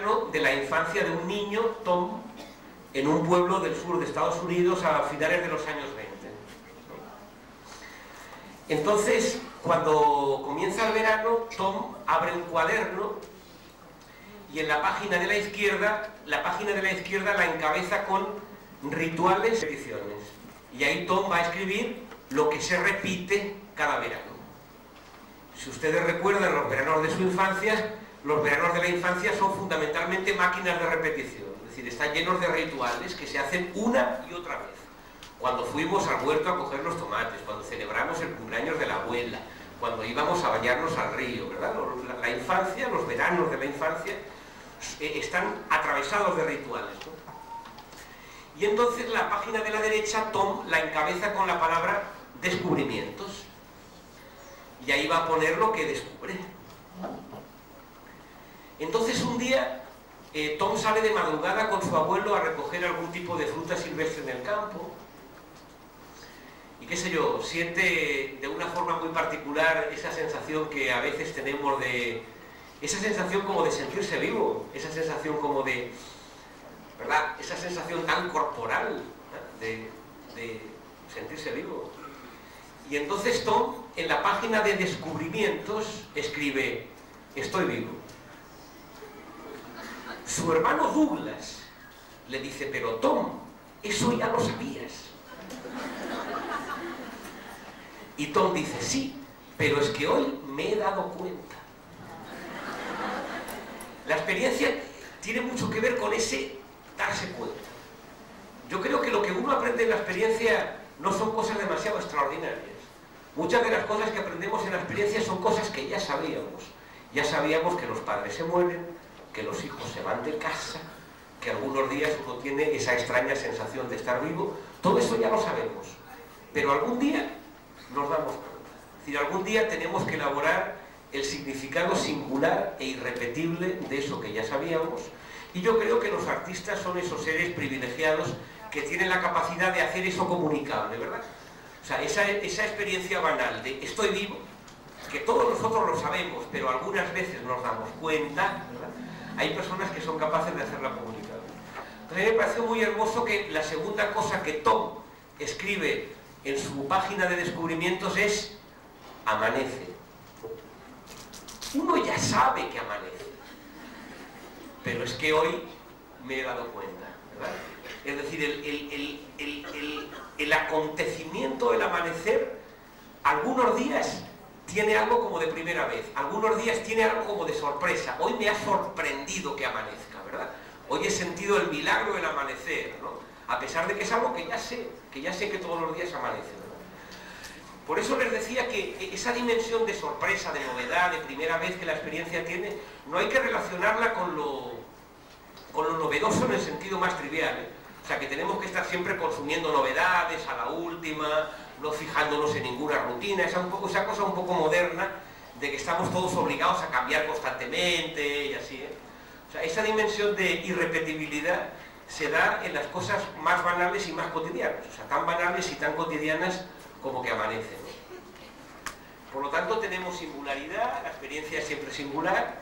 verano de la infancia de un niño, Tom, en un pueblo del sur de Estados Unidos a finales de los años 20. Entonces, cuando comienza el verano, Tom abre un cuaderno y en la página de la izquierda la encabeza con rituales y peticiones. Y ahí Tom va a escribir lo que se repite cada verano. Si ustedes recuerdan los veranos de su infancia, los veranos de la infancia son fundamentalmente máquinas de repetición. Es decir, están llenos de rituales que se hacen una y otra vez. Cuando fuimos al huerto a coger los tomates, cuando celebramos el cumpleaños de la abuela, cuando íbamos a bañarnos al río, ¿verdad? La infancia, los veranos de la infancia están atravesados de rituales, ¿no? Y entonces la página de la derecha, Tom la encabeza con la palabra descubrimientos. Y ahí va a poner lo que descubre. Entonces un día Tom sale de madrugada con su abuelo a recoger algún tipo de fruta silvestre en el campo. Y qué sé yo, siente de una forma muy particular esa sensación que a veces tenemos de... esa sensación como de sentirse vivo, esa sensación como de... ¿verdad? Esa sensación tan corporal, ¿eh? de sentirse vivo. Y entonces Tom, en la página de descubrimientos, escribe: estoy vivo. Su hermano Douglas le dice: pero Tom, eso ya lo sabías. Y Tom dice: sí, pero es que hoy me he dado cuenta. La experiencia tiene mucho que ver con ese darse cuenta. Yo creo que lo que uno aprende en la experiencia no son cosas demasiado extraordinarias. Muchas de las cosas que aprendemos en la experiencia son cosas que ya sabíamos. Ya sabíamos que los padres se mueren, que los hijos se van de casa, que algunos días uno tiene esa extraña sensación de estar vivo. Todo eso ya lo sabemos. Pero algún día nos damos cuenta. Es decir, algún día tenemos que elaborar el significado singular e irrepetible de eso que ya sabíamos. Y yo creo que los artistas son esos seres privilegiados que tienen la capacidad de hacer eso comunicable, ¿verdad? O sea, esa experiencia banal de estoy vivo, que todos nosotros lo sabemos, pero algunas veces nos damos cuenta, ¿verdad? Hay personas que son capaces de hacerla comunicable. Entonces me pareció muy hermoso que la segunda cosa que Tom escribe en su página de descubrimientos es: amanece. Uno ya sabe que amanece, pero es que hoy me he dado cuenta, ¿verdad? Es decir, el acontecimiento del amanecer, algunos días tiene algo como de primera vez, algunos días tiene algo como de sorpresa. Hoy me ha sorprendido que amanezca, ¿verdad? Hoy he sentido el milagro del amanecer, ¿no? A pesar de que es algo que ya sé que todos los días amanece, ¿verdad? Por eso les decía que esa dimensión de sorpresa, de novedad, de primera vez que la experiencia tiene, no hay que relacionarla con lo novedoso en el sentido más trivial, ¿eh? O sea, que tenemos que estar siempre consumiendo novedades a la última, no fijándonos en ninguna rutina, esa cosa un poco moderna de que estamos todos obligados a cambiar constantemente y así, ¿eh? O sea, esa dimensión de irrepetibilidad se da en las cosas más banales y más cotidianas, o sea, tan banales y tan cotidianas como que amanecen. Por lo tanto, tenemos singularidad, la experiencia es siempre singular,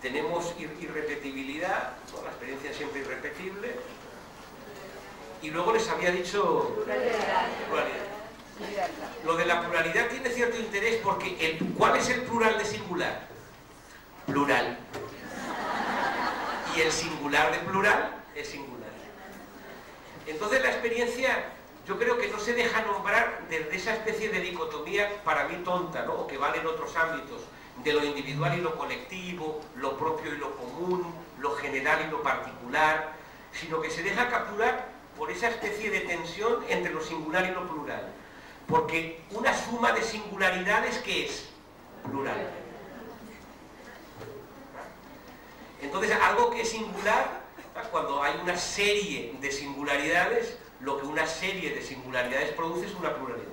tenemos irrepetibilidad, ¿no? La experiencia es siempre irrepetible, y luego les había dicho pluralidad. Lo de la pluralidad tiene cierto interés porque ¿cuál es el plural de singular? Plural. Y el singular de plural es singular. Entonces la experiencia, yo creo que no se deja nombrar desde esa especie de dicotomía para mí tonta, ¿no? O que vale en otros ámbitos, de lo individual y lo colectivo, lo propio y lo común, lo general y lo particular, sino que se deja capturar por esa especie de tensión entre lo singular y lo plural. Porque una suma de singularidades, ¿qué es? Plural. Entonces, algo que es singular, cuando hay una serie de singularidades, lo que una serie de singularidades produce es una pluralidad.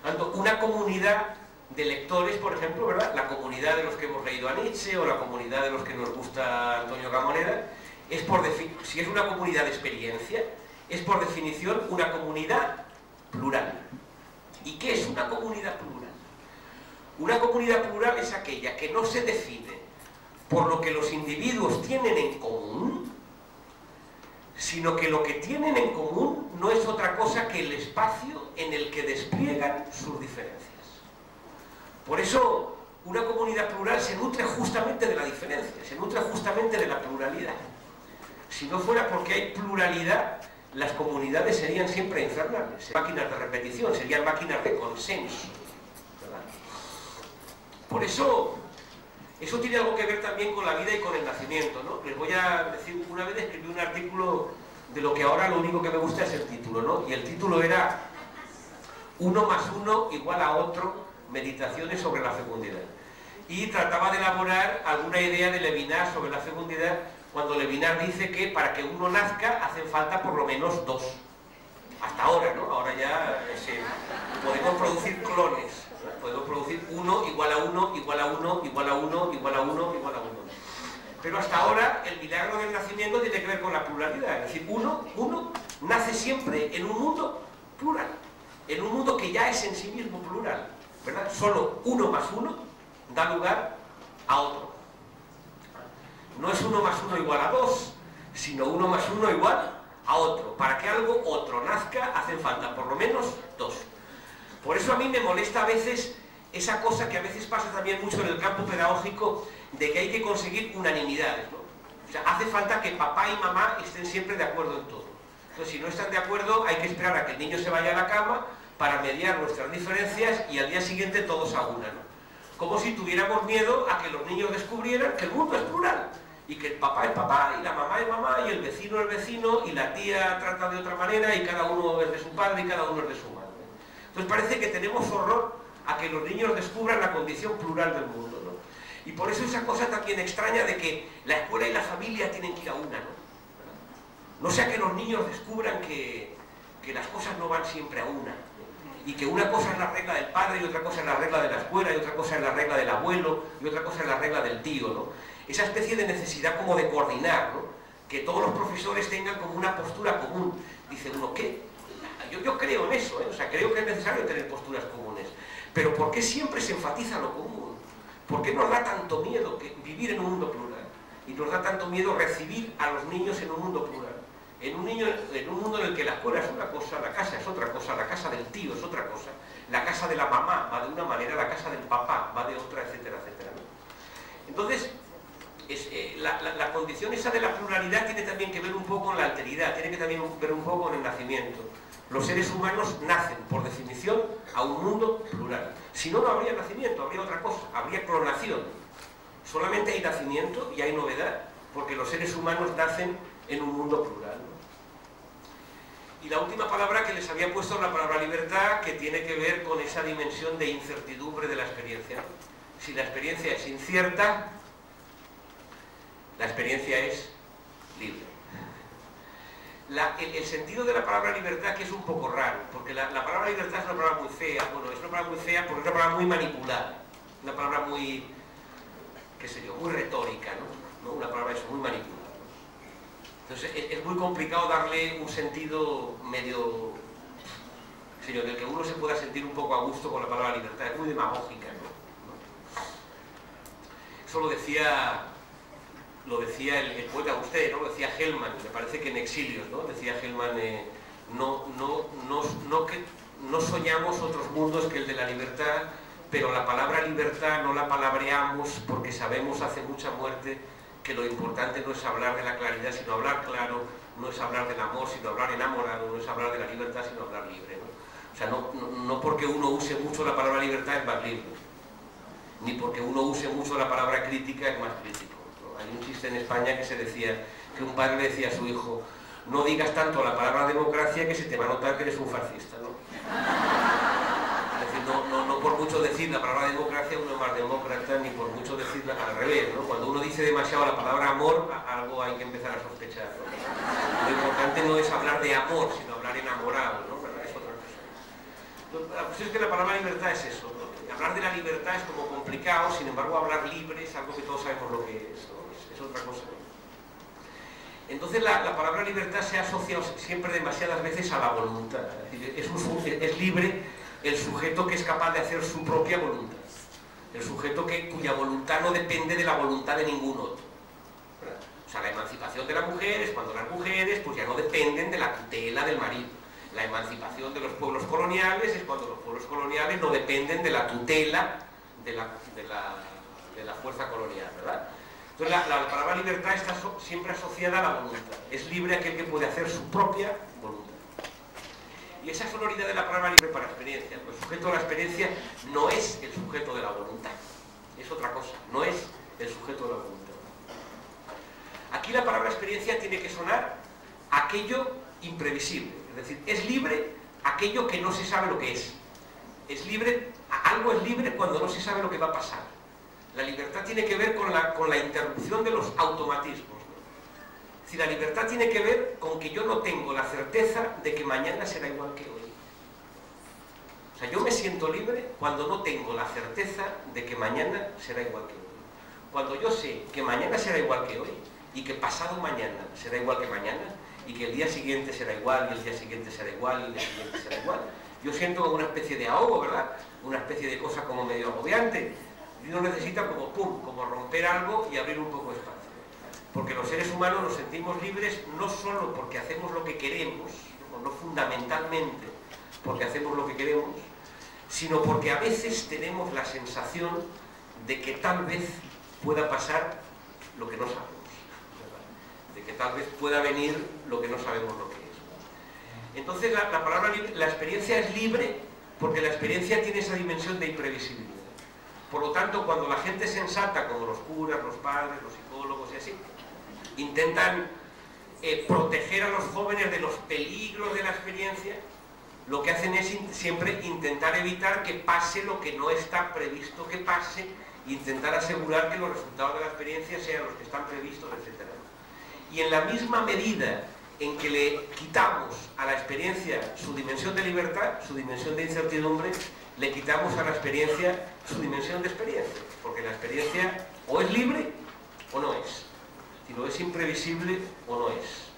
Tanto una comunidad de lectores, por ejemplo, ¿verdad? La comunidad de los que hemos leído a Nietzsche o la comunidad de los que nos gusta Antonio Gamoneda, es si es una comunidad de experiencia, es por definición una comunidad plural. ¿Y qué es una comunidad plural? Una comunidad plural es aquella que no se define por lo que los individuos tienen en común, sino que lo que tienen en común no es otra cosa que el espacio en el que despliegan sus diferencias. Por eso, una comunidad plural se nutre justamente de la diferencia, se nutre justamente de la pluralidad. Si no fuera porque hay pluralidad, las comunidades serían siempre infernales, serían máquinas de repetición, serían máquinas de consenso, ¿verdad? Por eso tiene algo que ver también con la vida y con el nacimiento, ¿no? Les voy a decir, una vez escribí un artículo de lo que ahora lo único que me gusta es el título, ¿no? Y el título era 1 más 1 igual a otro, meditaciones sobre la fecundidad. Y trataba de elaborar alguna idea de Levinas sobre la fecundidad, cuando Levinas dice que para que uno nazca hacen falta por lo menos 2. Hasta ahora, ¿no? Ahora ya podemos producir clones, ¿no? Podemos producir 1 igual a 1, igual a 1, igual a 1, igual a 1, igual a 1. Pero hasta ahora el milagro del nacimiento tiene que ver con la pluralidad. Es decir, uno nace siempre en un mundo plural, en un mundo que ya es en sí mismo plural, ¿verdad? Solo 1 más 1 da lugar a otro. No es 1 más 1 igual a 2, sino 1 más 1 igual a otro. Para que algo otro nazca, hacen falta por lo menos 2. Por eso a mí me molesta a veces esa cosa que a veces pasa también mucho en el campo pedagógico, de que hay que conseguir unanimidades, ¿no? O sea, hace falta que papá y mamá estén siempre de acuerdo en todo. Entonces, si no están de acuerdo, hay que esperar a que el niño se vaya a la cama para mediar nuestras diferencias y al día siguiente todos a una, ¿no? Como si tuviéramos miedo a que los niños descubrieran que el mundo es plural y que el papá es papá y la mamá es mamá y el vecino es vecino y la tía trata de otra manera y cada uno es de su padre y cada uno es de su madre. Entonces parece que tenemos horror a que los niños descubran la condición plural del mundo, ¿no? Y por eso esa cosa también extraña de que la escuela y la familia tienen que ir a una, ¿no? No sea que los niños descubran que las cosas no van siempre a una, ¿no? Y que una cosa es la regla del padre y otra cosa es la regla de la escuela y otra cosa es la regla del abuelo y otra cosa es la regla del tío, ¿no? Esa especie de necesidad como de coordinar, ¿no? Que todos los profesores tengan como una postura común. Dice uno, ¿qué? Yo creo en eso, ¿eh? O sea, creo que es necesario tener posturas comunes. Pero ¿por qué siempre se enfatiza lo común? ¿Por qué nos da tanto miedo vivir en un mundo plural? Y nos da tanto miedo recibir a los niños en un mundo plural. En un mundo en el que la escuela es una cosa, la casa es otra cosa, la casa del tío es otra cosa, la casa de la mamá va de una manera, la casa del papá va de otra, etcétera, etcétera, ¿no? Entonces, la condición esa de la pluralidad tiene también que ver un poco con la alteridad, tiene que también ver un poco con el nacimiento. Los seres humanos nacen, por definición, a un mundo plural. Si no, no habría nacimiento, habría otra cosa, habría clonación. Solamente hay nacimiento y hay novedad, porque los seres humanos nacen en un mundo plural, ¿no? Y la última palabra que les había puesto es la palabra libertad, que tiene que ver con esa dimensión de incertidumbre de la experiencia, ¿no? Si la experiencia es incierta, la experiencia es libre. El sentido de la palabra libertad que es un poco raro, porque la palabra libertad es una palabra muy fea, bueno, es una palabra muy fea porque es una palabra muy manipulada, una palabra muy, qué sé yo, muy retórica, ¿no? Una palabra eso, muy manipulada. Entonces es muy complicado darle un sentido medio, señor, del que uno se pueda sentir un poco a gusto con la palabra libertad, es muy demagógica, ¿no? Eso lo decía el poeta usted, ¿no? Lo decía Hellman, me parece que en Exilios, ¿no? Decía Hellman, no soñamos otros mundos que el de la libertad, pero la palabra libertad no la palabreamos porque sabemos hace mucha muerte que lo importante no es hablar de la claridad, sino hablar claro, no es hablar del amor, sino hablar enamorado, no es hablar de la libertad, sino hablar libre, ¿no? O sea, no porque uno use mucho la palabra libertad es más libre, ni porque uno use mucho la palabra crítica es más crítico. Hay un chiste en España que se decía, que un padre le decía a su hijo, no digas tanto la palabra democracia que se te va a notar que eres un fascista, ¿no? Es decir, no por mucho decir la palabra democracia uno es más demócrata, ni por mucho decirla al revés, ¿no? Cuando uno dice demasiado la palabra amor, algo hay que empezar a sospechar, ¿no? Lo importante no es hablar de amor, sino hablar enamorado, ¿no? Es otra cosa. La cuestión es que la palabra libertad es eso, ¿no? Hablar de la libertad es como complicado, sin embargo hablar libre es algo que todos sabemos lo que es, ¿no? Es otra cosa, ¿no? Entonces la palabra libertad se ha asociado siempre demasiadas veces a la voluntad. Es decir, es libre el sujeto que es capaz de hacer su propia voluntad. El sujeto cuya voluntad no depende de la voluntad de ningún otro, ¿verdad? O sea, la emancipación emancipación de la mujer es cuando las mujeres pues ya no dependen de la tutela del marido. La emancipación de los pueblos coloniales es cuando los pueblos coloniales no dependen de la tutela de la fuerza colonial, ¿verdad? Entonces la palabra libertad está siempre asociada a la voluntad. Es libre aquel que puede hacer su propia voluntad. Y esa sonoridad de la palabra libre para experiencia, el sujeto de la experiencia no es el sujeto de la voluntad, es otra cosa, no es el sujeto de la voluntad. Aquí la palabra experiencia tiene que sonar aquello imprevisible, es decir, es libre aquello que no se sabe lo que es. Es libre, algo es libre cuando no se sabe lo que va a pasar. La libertad tiene que ver con la interrupción de los automatismos, ¿no? Si la libertad tiene que ver con que yo no tengo la certeza de que mañana será igual que hoy. O sea, yo me siento libre cuando no tengo la certeza de que mañana será igual que hoy. Cuando yo sé que mañana será igual que hoy y que pasado mañana será igual que mañana y que el día siguiente será igual y el día siguiente será igual y el día siguiente será igual, yo siento como una especie de ahogo, ¿verdad? Una especie de cosa como medio agobiante. Y uno necesita como pum, como romper algo y abrir un poco de espacio. Porque los seres humanos nos sentimos libres no solo porque hacemos lo que queremos, no fundamentalmente porque hacemos lo que queremos, sino porque a veces tenemos la sensación de que tal vez pueda pasar lo que no sabemos, ¿verdad? De que tal vez pueda venir lo que no sabemos lo que es. Entonces la palabra libre, la experiencia es libre porque la experiencia tiene esa dimensión de imprevisibilidad. Por lo tanto, cuando la gente sensata, como los curas, los padres, los psicólogos y así, intentan proteger a los jóvenes de los peligros de la experiencia, lo que hacen es siempre intentar evitar que pase lo que no está previsto que pase, e intentar asegurar que los resultados de la experiencia sean los que están previstos, etc. Y en la misma medida en que le quitamos a la experiencia su dimensión de libertad, su dimensión de incertidumbre, le quitamos a la experiencia su dimensión de experiencia, porque la experiencia o es libre o no es, si no es imprevisible o no es.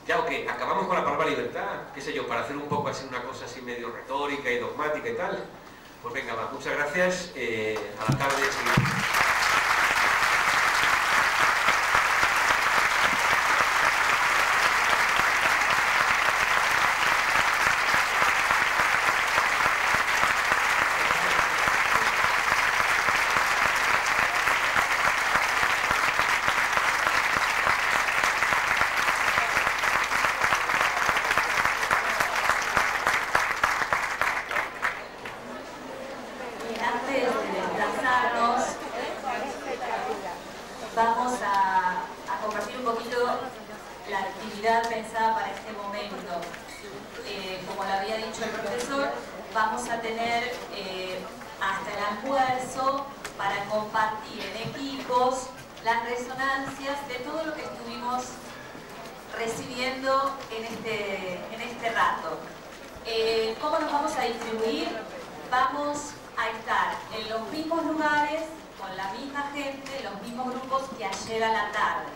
Ya, ok, acabamos con la palabra libertad, qué sé yo, para hacer un poco así una cosa así medio retórica y dogmática y tal. Pues venga, va, muchas gracias, a la tarde seguimos. Vamos a compartir un poquito la actividad pensada para este momento. Como lo había dicho el profesor, vamos a tener hasta el almuerzo para compartir en equipos las resonancias de todo lo que estuvimos recibiendo en este rato. ¿Cómo nos vamos a distribuir? Vamos a estar en los mismos lugares, con la misma gente, los mismos grupos que ayer a la tarde.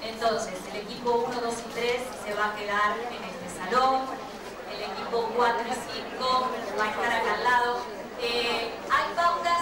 Entonces, el equipo 1, 2 y 3 se va a quedar en este salón, el equipo 4 y 5 va a estar acá al lado. Hay pautas